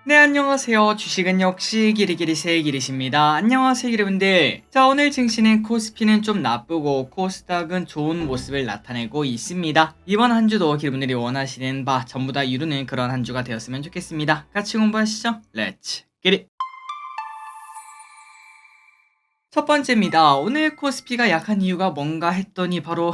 네, 안녕하세요. 주식은 역시 기리기리새 기리십니다. 안녕하세요, 여러분들. 자, 오늘 증시는 코스피는 좀 나쁘고 코스닥은 좋은 모습을 나타내고 있습니다. 이번 한 주도 여러분들이 원하시는 바 전부 다 이루는 그런 한 주가 되었으면 좋겠습니다. 같이 공부하시죠. 렛츠 기리. 첫 번째입니다. 오늘 코스피가 약한 이유가 뭔가 했더니 바로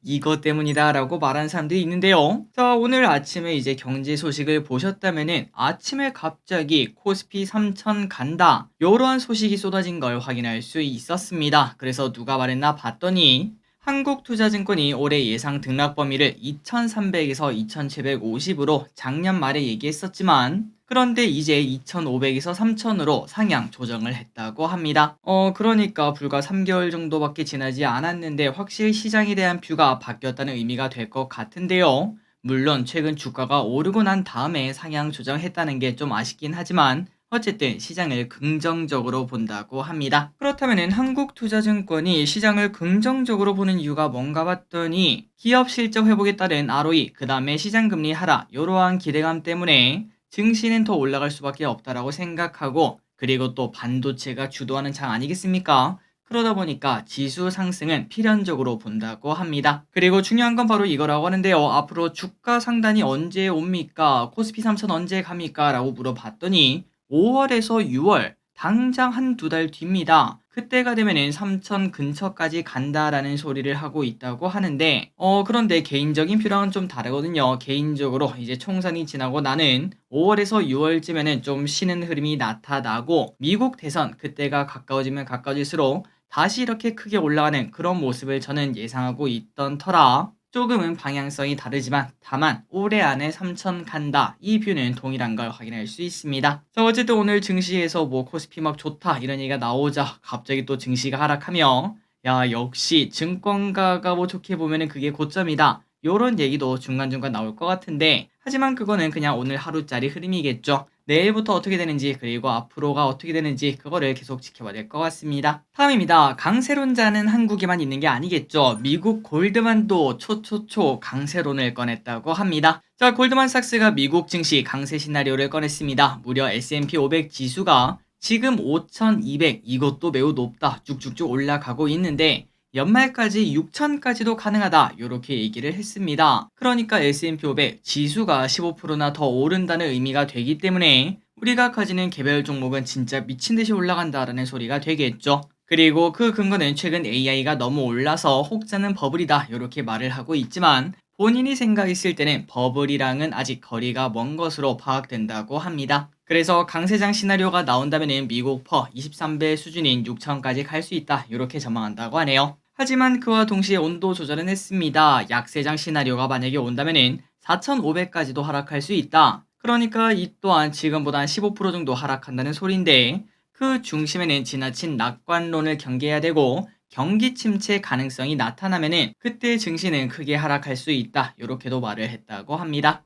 이것 때문이다 라고 말하는 사람들이 있는데요. 자, 오늘 아침에 이제 경제 소식을 보셨다면은 아침에 갑자기 코스피 3000 간다 요러한 소식이 쏟아진 걸 확인할 수 있었습니다. 그래서 누가 말했나 봤더니 한국투자증권이 올해 예상 등락 범위를 2300에서 2750으로 작년 말에 얘기했었지만 그런데 이제 2500에서 3000으로 상향 조정을 했다고 합니다. 그러니까 불과 3개월 정도밖에 지나지 않았는데 확실히 시장에 대한 뷰가 바뀌었다는 의미가 될 것 같은데요. 물론 최근 주가가 오르고 난 다음에 상향 조정했다는 게 좀 아쉽긴 하지만 어쨌든 시장을 긍정적으로 본다고 합니다. 그렇다면 한국투자증권이 시장을 긍정적으로 보는 이유가 뭔가 봤더니 기업 실적 회복에 따른 ROE, 그 다음에 시장금리 하락 이러한 기대감 때문에 증시는 더 올라갈 수밖에 없다라고 생각하고 그리고 또 반도체가 주도하는 장 아니겠습니까? 그러다 보니까 지수 상승은 필연적으로 본다고 합니다. 그리고 중요한 건 바로 이거라고 하는데요. 앞으로 주가 상단이 언제 옵니까? 코스피 3000 언제 갑니까? 라고 물어봤더니 5월에서 6월 당장 한두 달 뒤입니다. 그때가 되면은 3000 근처까지 간다라는 소리를 하고 있다고 하는데 그런데 개인적인 뷰랑은 좀 다르거든요. 개인적으로 이제 총선이 지나고 나는 5월에서 6월쯤에는 좀 쉬는 흐름이 나타나고 미국 대선 그때가 가까워지면 가까워질수록 다시 이렇게 크게 올라가는 그런 모습을 저는 예상하고 있던 터라 조금은 방향성이 다르지만 다만 올해 안에 3000 간다 이 뷰는 동일한 걸 확인할 수 있습니다. 자, 어쨌든 오늘 증시에서 뭐 코스피 막 좋다 이런 얘기가 나오자 갑자기 또 증시가 하락하며 야 역시 증권가가 뭐 좋게 보면은 그게 고점이다 요런 얘기도 중간중간 나올 것 같은데 하지만 그거는 그냥 오늘 하루짜리 흐름이겠죠. 내일부터 어떻게 되는지 그리고 앞으로가 어떻게 되는지 그거를 계속 지켜봐야 될 것 같습니다. 다음입니다. 강세론자는 한국에만 있는 게 아니겠죠. 미국 골드만도 초초초 강세론을 꺼냈다고 합니다. 자, 골드만삭스가 미국 증시 강세 시나리오를 꺼냈습니다. 무려 S&P 500 지수가 지금 5200 이것도 매우 높다 쭉쭉쭉 올라가고 있는데 연말까지 6천까지도 가능하다 이렇게 얘기를 했습니다. 그러니까 S&P 500 지수가 15%나 더 오른다는 의미가 되기 때문에 우리가 가지는 개별 종목은 진짜 미친듯이 올라간다라는 소리가 되겠죠. 그리고 그 근거는 최근 AI가 너무 올라서 혹자는 버블이다 이렇게 말을 하고 있지만 본인이 생각했을 때는 버블이랑은 아직 거리가 먼 것으로 파악된다고 합니다. 그래서 강세장 시나리오가 나온다면 미국 퍼 23배 수준인 6천까지 갈 수 있다 이렇게 전망한다고 하네요. 하지만 그와 동시에 온도 조절은 했습니다. 약세장 시나리오가 만약에 온다면 4,500까지도 하락할 수 있다. 그러니까 이 또한 지금보다 15% 정도 하락한다는 소리인데 그 중심에는 지나친 낙관론을 경계해야 되고 경기 침체 가능성이 나타나면은 그때 증시는 크게 하락할 수 있다. 이렇게도 말을 했다고 합니다.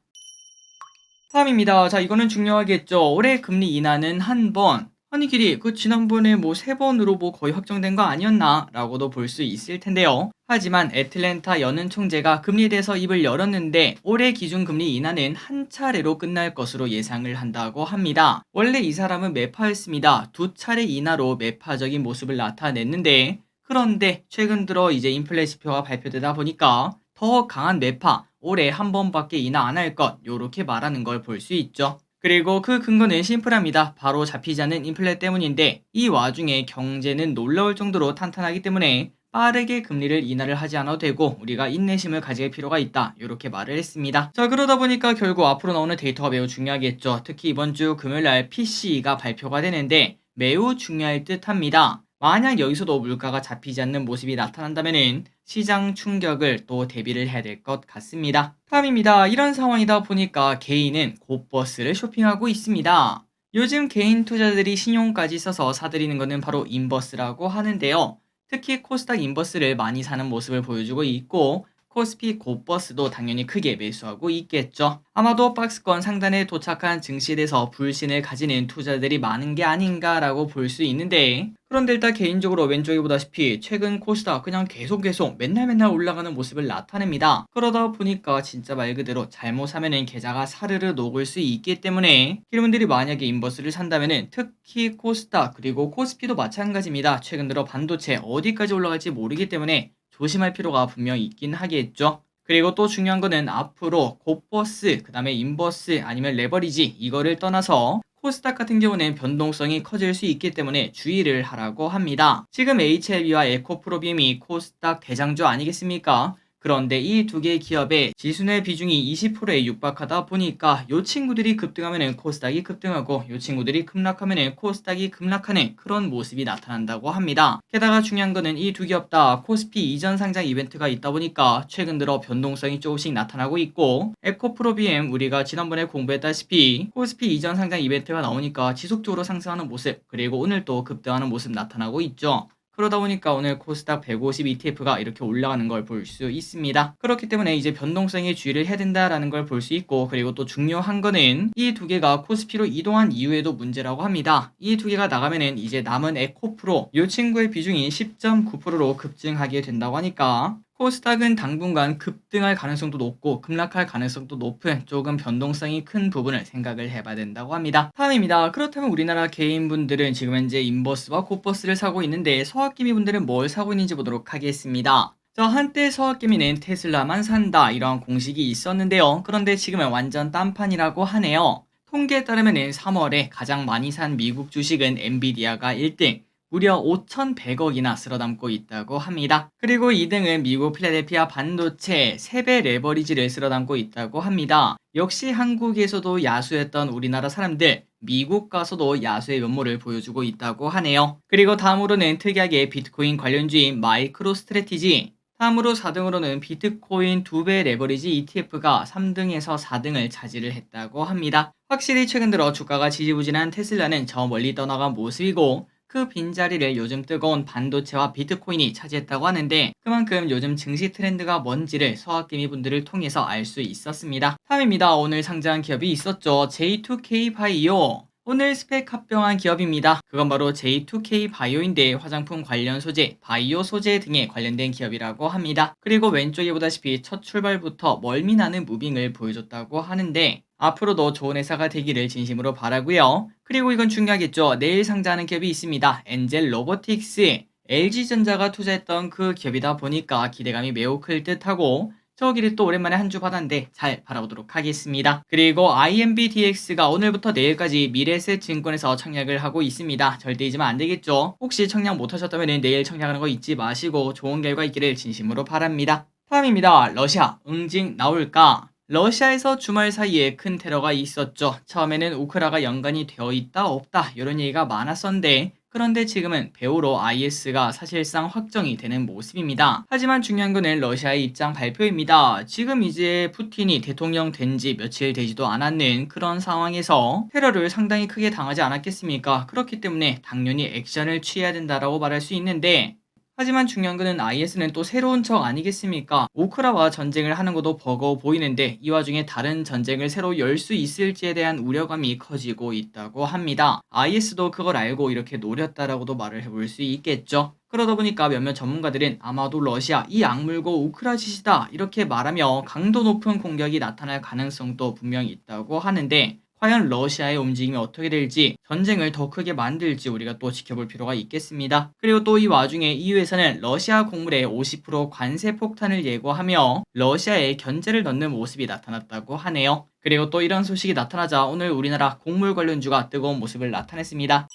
다음입니다. 자, 이거는 중요하겠죠. 올해 금리 인하는 한 번. 아니, 길이, 그 지난번에 뭐 세 번으로 뭐 거의 확정된 거 아니었나? 라고도 볼 수 있을 텐데요. 하지만 애틀랜타 연은 총재가 금리에 대해서 입을 열었는데 올해 기준금리 인하는 한 차례로 끝날 것으로 예상을 한다고 합니다. 원래 이 사람은 매파였습니다. 두 차례 인하로 매파적인 모습을 나타냈는데 그런데 최근 들어 이제 인플레 지표가 발표되다 보니까 더 강한 매파, 올해 한 번밖에 인하 안 할 것, 요렇게 말하는 걸 볼 수 있죠. 그리고 그 근거는 심플합니다. 바로 잡히지 않는 인플레 때문인데 이 와중에 경제는 놀라울 정도로 탄탄하기 때문에 빠르게 금리를 인하를 하지 않아도 되고 우리가 인내심을 가질 필요가 있다. 이렇게 말을 했습니다. 자, 그러다 보니까 결국 앞으로 나오는 데이터가 매우 중요하겠죠. 특히 이번 주 금요일날 PCE가 발표가 되는데 매우 중요할 듯합니다. 만약 여기서도 물가가 잡히지 않는 모습이 나타난다면 시장 충격을 또 대비를 해야 될 것 같습니다. 다음입니다. 이런 상황이다 보니까 개인은 곧버스를 쇼핑하고 있습니다. 요즘 개인 투자들이 신용까지 써서 사들이는 것은 바로 인버스라고 하는데요. 특히 코스닥 인버스를 많이 사는 모습을 보여주고 있고 코스피 고버스도 당연히 크게 매수하고 있겠죠. 아마도 박스권 상단에 도착한 증시에서 불신을 가지는 투자들이 많은 게 아닌가라고 볼 수 있는데, 그런데 일단 개인적으로 왼쪽에 보다시피 최근 코스닥 그냥 계속 맨날 올라가는 모습을 나타냅니다. 그러다 보니까 진짜 말 그대로 잘못 사면은 계좌가 사르르 녹을 수 있기 때문에 여러분들이 만약에 인버스를 산다면은 특히 코스닥 그리고 코스피도 마찬가지입니다. 최근 들어 반도체 어디까지 올라갈지 모르기 때문에 조심할 필요가 분명히 있긴 하겠죠. 그리고 또 중요한 거는 앞으로 곧버스, 그 다음에 인버스 아니면 레버리지 이거를 떠나서 코스닥 같은 경우는 변동성이 커질 수 있기 때문에 주의를 하라고 합니다. 지금 HLB와 에코프로비움이 코스닥 대장주 아니겠습니까? 그런데 이 두 개의 기업의 지수내 비중이 20%에 육박하다 보니까 요 친구들이 급등하면은 코스닥이 급등하고 요 친구들이 급락하면은 코스닥이 급락하는 그런 모습이 나타난다고 합니다. 게다가 중요한 거는 이 두 기업 다 코스피 이전 상장 이벤트가 있다 보니까 최근 들어 변동성이 조금씩 나타나고 있고, 에코프로비엠 우리가 지난번에 공부했다시피 코스피 이전 상장 이벤트가 나오니까 지속적으로 상승하는 모습, 그리고 오늘 또 급등하는 모습 나타나고 있죠. 그러다 보니까 오늘 코스닥 150 ETF가 이렇게 올라가는 걸 볼 수 있습니다. 그렇기 때문에 이제 변동성에 주의를 해야 된다라는 걸 볼 수 있고, 그리고 또 중요한 거는 이 두 개가 코스피로 이동한 이후에도 문제라고 합니다. 이 두 개가 나가면은 이제 남은 에코프로 이 친구의 비중이 10.9%로 급증하게 된다고 하니까 코스닥은 당분간 급등할 가능성도 높고 급락할 가능성도 높은 조금 변동성이 큰 부분을 생각을 해봐야 된다고 합니다. 다음입니다. 그렇다면 우리나라 개인분들은 지금 현재 인버스와 곧버스를 사고 있는데 서학개미 분들은 뭘 사고 있는지 보도록 하겠습니다. 한때 서학개미는 테슬라만 산다 이런 공식이 있었는데요. 그런데 지금은 완전 딴판이라고 하네요. 통계에 따르면 3월에 가장 많이 산 미국 주식은 엔비디아가 1등, 무려 5,100억이나 쓸어담고 있다고 합니다. 그리고 2등은 미국 필라델피아 반도체 3배 레버리지를 쓸어담고 있다고 합니다. 역시 한국에서도 야수였던 우리나라 사람들, 미국 가서도 야수의 면모를 보여주고 있다고 하네요. 그리고 다음으로는 특이하게 비트코인 관련주인 마이크로 스트래티지, 다음으로 4등으로는 비트코인 2배 레버리지 ETF가 3등에서 4등을 차지를 했다고 합니다. 확실히 최근 들어 주가가 지지부진한 테슬라는 저 멀리 떠나간 모습이고, 그 빈자리를 요즘 뜨거운 반도체와 비트코인이 차지했다고 하는데, 그만큼 요즘 증시 트렌드가 뭔지를 서학개미 분들을 통해서 알 수 있었습니다. 다음입니다. 오늘 상장한 기업이 있었죠. J2K 바이오. 오늘 스펙 합병한 기업입니다. 그건 바로 J2K 바이오인데 화장품 관련 소재, 바이오 소재 등에 관련된 기업이라고 합니다. 그리고 왼쪽에 보다시피 첫 출발부터 멀미나는 무빙을 보여줬다고 하는데, 앞으로도 좋은 회사가 되기를 진심으로 바라고요. 그리고 이건 중요하겠죠. 내일 상장하는 기업이 있습니다. 엔젤 로보틱스. LG전자가 투자했던 그 기업이다 보니까 기대감이 매우 클 듯하고, 저기를 또 오랜만에 한 주 받았는데 잘 바라보도록 하겠습니다. 그리고 IMBDX가 오늘부터 내일까지 미래에셋 증권에서 청약을 하고 있습니다. 절대 잊으면 안 되겠죠. 혹시 청약 못하셨다면 내일 청약하는 거 잊지 마시고 좋은 결과 있기를 진심으로 바랍니다. 다음입니다. 러시아 응징 나올까? 러시아에서 주말 사이에 큰 테러가 있었죠. 처음에는 우크라가 연관이 되어 있다 없다 이런 얘기가 많았었는데, 그런데 지금은 배후로 IS가 사실상 확정이 되는 모습입니다. 하지만 중요한 거는 러시아의 입장 발표입니다. 지금 이제 푸틴이 대통령 된 지 며칠 되지도 않았는 그런 상황에서 테러를 상당히 크게 당하지 않았겠습니까? 그렇기 때문에 당연히 액션을 취해야 된다라고 말할 수 있는데, 하지만 중요한 거는 IS는 또 새로운 척 아니겠습니까? 우크라와 전쟁을 하는 것도 버거워 보이는데 이 와중에 다른 전쟁을 새로 열 수 있을지에 대한 우려감이 커지고 있다고 합니다. IS도 그걸 알고 이렇게 노렸다라고도 말을 해볼 수 있겠죠. 그러다 보니까 몇몇 전문가들은 아마도 러시아 이 악물고 우크라 짓이다 이렇게 말하며 강도 높은 공격이 나타날 가능성도 분명히 있다고 하는데, 과연 러시아의 움직임이 어떻게 될지, 전쟁을 더 크게 만들지 우리가 또 지켜볼 필요가 있겠습니다. 그리고 또 이 와중에 EU에서는 러시아 곡물에 50% 관세 폭탄을 예고하며 러시아에 견제를 넣는 모습이 나타났다고 하네요. 그리고 또 이런 소식이 나타나자 오늘 우리나라 곡물 관련주가 뜨거운 모습을 나타냈습니다.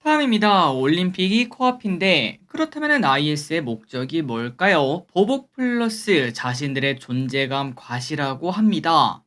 다음입니다. 올림픽이 코앞인데 그렇다면 IS의 목적이 뭘까요? 보복 플러스 자신들의 존재감 과시라고 합니다.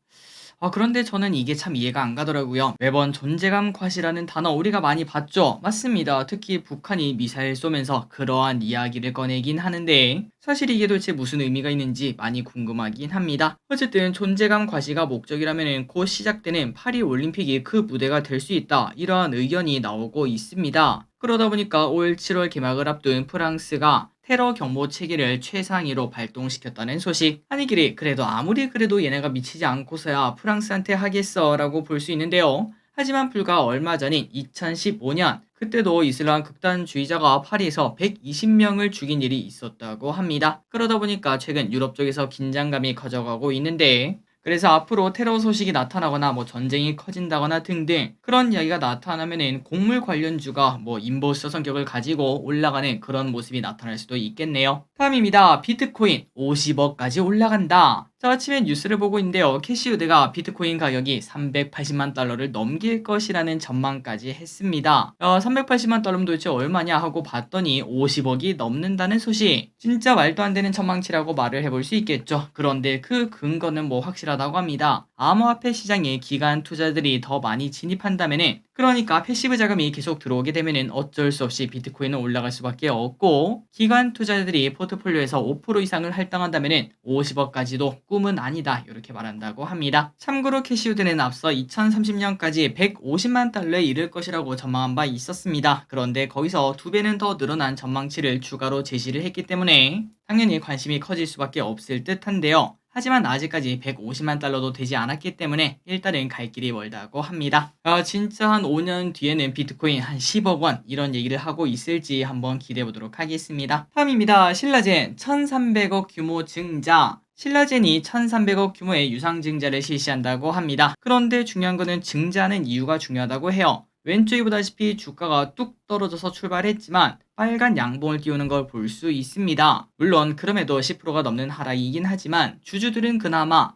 그런데 저는 이게 참 이해가 안 가더라고요. 매번 존재감 과시라는 단어 우리가 많이 봤죠? 맞습니다. 특히 북한이 미사일 쏘면서 그러한 이야기를 꺼내긴 하는데 사실 이게 도대체 무슨 의미가 있는지 많이 궁금하긴 합니다. 어쨌든 존재감 과시가 목적이라면 곧 시작되는 파리 올림픽이 그 무대가 될 수 있다, 이러한 의견이 나오고 있습니다. 그러다 보니까 올 7월 개막을 앞둔 프랑스가 테러 경보 체계를 최상위로 발동시켰다는 소식. 아니 길이 그래도 아무리 그래도 얘네가 미치지 않고서야 프랑스한테 하겠어라고 볼 수 있는데요. 하지만 불과 얼마 전인 2015년 그때도 이슬람 극단주의자가 파리에서 120명을 죽인 일이 있었다고 합니다. 그러다 보니까 최근 유럽 쪽에서 긴장감이 커져가고 있는데 그래서 앞으로 테러 소식이 나타나거나 전쟁이 커진다거나 등등 그런 이야기가 나타나면은 곡물 관련주가 인버스 성격을 가지고 올라가는 그런 모습이 나타날 수도 있겠네요. 다음입니다. 비트코인 50억까지 올라간다. 자, 아침에 뉴스를 보고 있는데요. 캐시우드가 비트코인 가격이 380만 달러를 넘길 것이라는 전망까지 했습니다. 380만 달러면 도대체 얼마냐 하고 봤더니 50억이 넘는다는 소식. 진짜 말도 안 되는 전망치라고 말을 해볼 수 있겠죠. 그런데 그 근거는 확실하다고 합니다. 암호화폐 시장에 기관 투자들이 더 많이 진입한다면은 그러니까 패시브 자금이 계속 들어오게 되면은 어쩔 수 없이 비트코인은 올라갈 수밖에 없고 기관 투자자들이 포트폴리오에서 5% 이상을 할당한다면은 50억까지도 꿈은 아니다 이렇게 말한다고 합니다. 참고로 캐시우드는 앞서 2030년까지 150만 달러에 이를 것이라고 전망한 바 있었습니다. 그런데 거기서 2배는 더 늘어난 전망치를 추가로 제시를 했기 때문에 당연히 관심이 커질 수밖에 없을 듯한데요. 하지만 아직까지 150만 달러도 되지 않았기 때문에 일단은 갈 길이 멀다고 합니다. 진짜 한 5년 뒤에는 비트코인 한 10억 원 이런 얘기를 하고 있을지 한번 기대해 보도록 하겠습니다. 다음입니다. 신라젠 1300억 규모 증자. 신라젠이 1300억 규모의 유상증자를 실시한다고 합니다. 그런데 중요한 거는 증자하는 이유가 중요하다고 해요. 왼쪽에 보다시피 주가가 뚝 떨어져서 출발했지만 빨간 양봉을 띄우는 걸 볼 수 있습니다. 물론 그럼에도 10%가 넘는 하락이긴 하지만 주주들은 그나마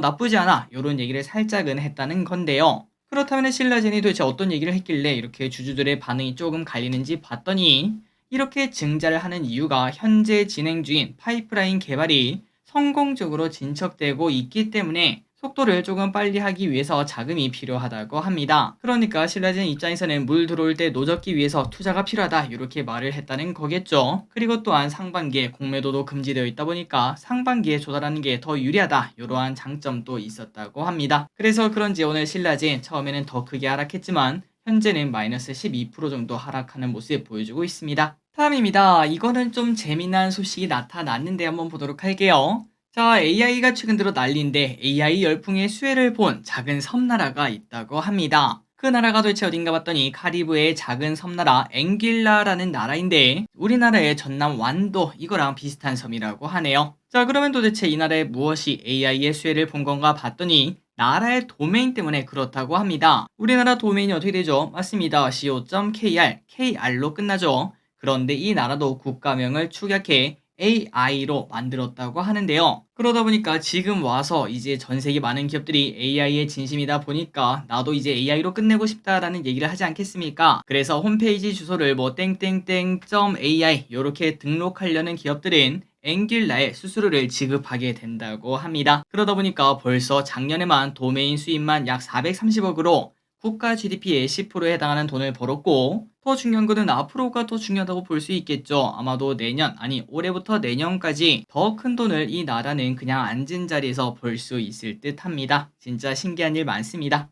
나쁘지 않아 이런 얘기를 살짝은 했다는 건데요. 그렇다면 신라젠이 도대체 어떤 얘기를 했길래 이렇게 주주들의 반응이 조금 갈리는지 봤더니 이렇게 증자를 하는 이유가 현재 진행 중인 파이프라인 개발이 성공적으로 진척되고 있기 때문에 속도를 조금 빨리 하기 위해서 자금이 필요하다고 합니다. 그러니까 신라젠 입장에서는 물 들어올 때 노젓기 위해서 투자가 필요하다 이렇게 말을 했다는 거겠죠. 그리고 또한 상반기에 공매도도 금지되어 있다 보니까 상반기에 조달하는 게 더 유리하다 이러한 장점도 있었다고 합니다. 그래서 그런지 오늘 신라젠 처음에는 더 크게 하락했지만 현재는 마이너스 12% 정도 하락하는 모습 보여주고 있습니다. 다음입니다. 이거는 좀 재미난 소식이 나타났는데 한번 보도록 할게요. 자, AI가 최근 들어 난리인데 AI 열풍의 수혜를 본 작은 섬나라가 있다고 합니다. 그 나라가 도대체 어딘가 봤더니 카리브해의 작은 섬나라 앵길라라는 나라인데 우리나라의 전남 완도 이거랑 비슷한 섬이라고 하네요. 자, 그러면 도대체 이 나라에 무엇이 AI의 수혜를 본 건가 봤더니 나라의 도메인 때문에 그렇다고 합니다. 우리나라 도메인이 어떻게 되죠? 맞습니다. co.kr, kr로 끝나죠. 그런데 이 나라도 국가명을 축약해 AI로 만들었다고 하는데요. 그러다 보니까 지금 와서 이제 전 세계 많은 기업들이 AI의 진심이다 보니까 나도 이제 AI로 끝내고 싶다라는 얘기를 하지 않겠습니까? 그래서 홈페이지 주소를 땡땡땡.ai 이렇게 등록하려는 기업들은 앵길라에 수수료를 지급하게 된다고 합니다. 그러다 보니까 벌써 작년에만 도메인 수입만 약 430억으로 국가 GDP의 10%에 해당하는 돈을 벌었고 더 중요한 거는 앞으로가 더 중요하다고 볼 수 있겠죠. 아마도 내년 아니 올해부터 내년까지 더 큰 돈을 이 나라는 그냥 앉은 자리에서 벌 수 있을 듯 합니다. 진짜 신기한 일 많습니다.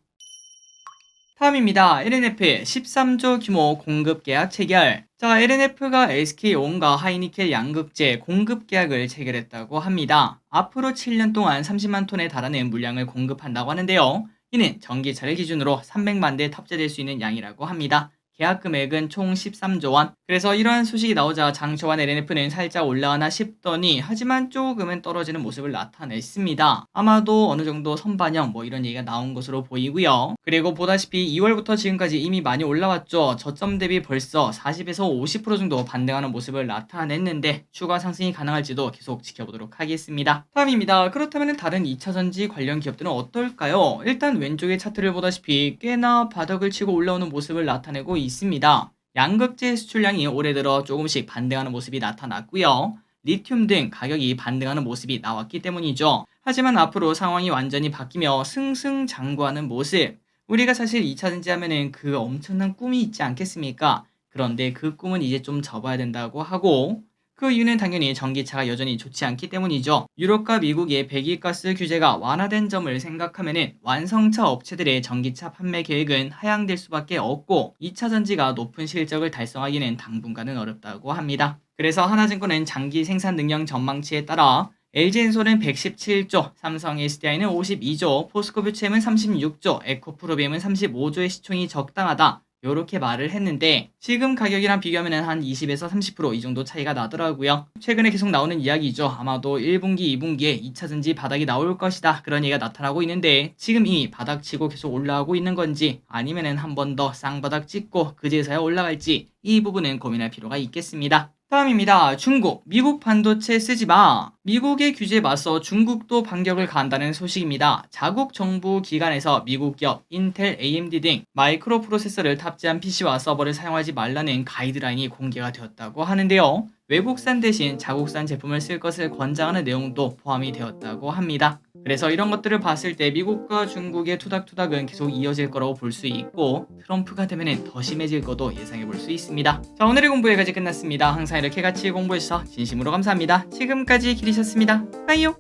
다음입니다. LNF 13조 규모 공급 계약 체결. 자, LNF가 SK온과 하이니켈 양극재 공급 계약을 체결했다고 합니다. 앞으로 7년 동안 30만 톤에 달하는 물량을 공급한다고 하는데요. 이는 전기차를 기준으로 300만 대 탑재될 수 있는 양이라고 합니다. 계약 금액은 총 13조 원. 그래서 이러한 소식이 나오자 장초반 LNF는 살짝 올라가나 싶더니 하지만 조금은 떨어지는 모습을 나타냈습니다. 아마도 어느 정도 선반영 이런 얘기가 나온 것으로 보이고요. 그리고 보다시피 2월부터 지금까지 이미 많이 올라왔죠. 저점 대비 벌써 40에서 50% 정도 반등하는 모습을 나타냈는데 추가 상승이 가능할지도 계속 지켜보도록 하겠습니다. 다음입니다. 그렇다면 다른 2차전지 관련 기업들은 어떨까요? 일단 왼쪽의 차트를 보다시피 꽤나 바닥을 치고 올라오는 모습을 나타내고 있습니다. 양극재 수출량이 올해 들어 조금씩 반등하는 모습이 나타났고요. 리튬 등 가격이 반등하는 모습이 나왔기 때문이죠. 하지만 앞으로 상황이 완전히 바뀌며 승승장구하는 모습. 우리가 사실 2차전지 하면은 그 엄청난 꿈이 있지 않겠습니까? 그런데 그 꿈은 이제 좀 접어야 된다고 하고 그 이유는 당연히 전기차가 여전히 좋지 않기 때문이죠. 유럽과 미국의 배기가스 규제가 완화된 점을 생각하면은 완성차 업체들의 전기차 판매 계획은 하향될 수밖에 없고 2차 전지가 높은 실적을 달성하기는 당분간은 어렵다고 합니다. 그래서 하나증권은 장기 생산 능력 전망치에 따라 LG엔솔은 117조, 삼성 SDI는 52조, 포스코뷰체엠은 36조, 에코프로비엠은 35조의 시총이 적당하다. 요렇게 말을 했는데 지금 가격이랑 비교하면 한 20에서 30% 이 정도 차이가 나더라고요. 최근에 계속 나오는 이야기죠. 아마도 1분기, 2분기에 2차 전지 바닥이 나올 것이다. 그런 얘기가 나타나고 있는데 지금 이 바닥 치고 계속 올라가고 있는 건지 아니면은 한 번 더 쌍바닥 찍고 그제서야 올라갈지 이 부분은 고민할 필요가 있겠습니다. 다음입니다. 중국, 미국 반도체 쓰지 마. 미국의 규제에 맞서 중국도 반격을 가한다는 소식입니다. 자국 정부 기관에서 미국 기업 인텔, AMD 등 마이크로 프로세서를 탑재한 PC와 서버를 사용하지 말라는 가이드라인이 공개가 되었다고 하는데요. 외국산 대신 자국산 제품을 쓸 것을 권장하는 내용도 포함이 되었다고 합니다. 그래서 이런 것들을 봤을 때 미국과 중국의 투닥투닥은 계속 이어질 거라고 볼 수 있고 트럼프가 되면 더 심해질 것도 예상해 볼 수 있습니다. 자, 오늘의 공부 여기까지 끝났습니다. 항상 이렇게 같이 공부해주셔서 진심으로 감사합니다. 지금까지 길이셨습니다. 빠이요.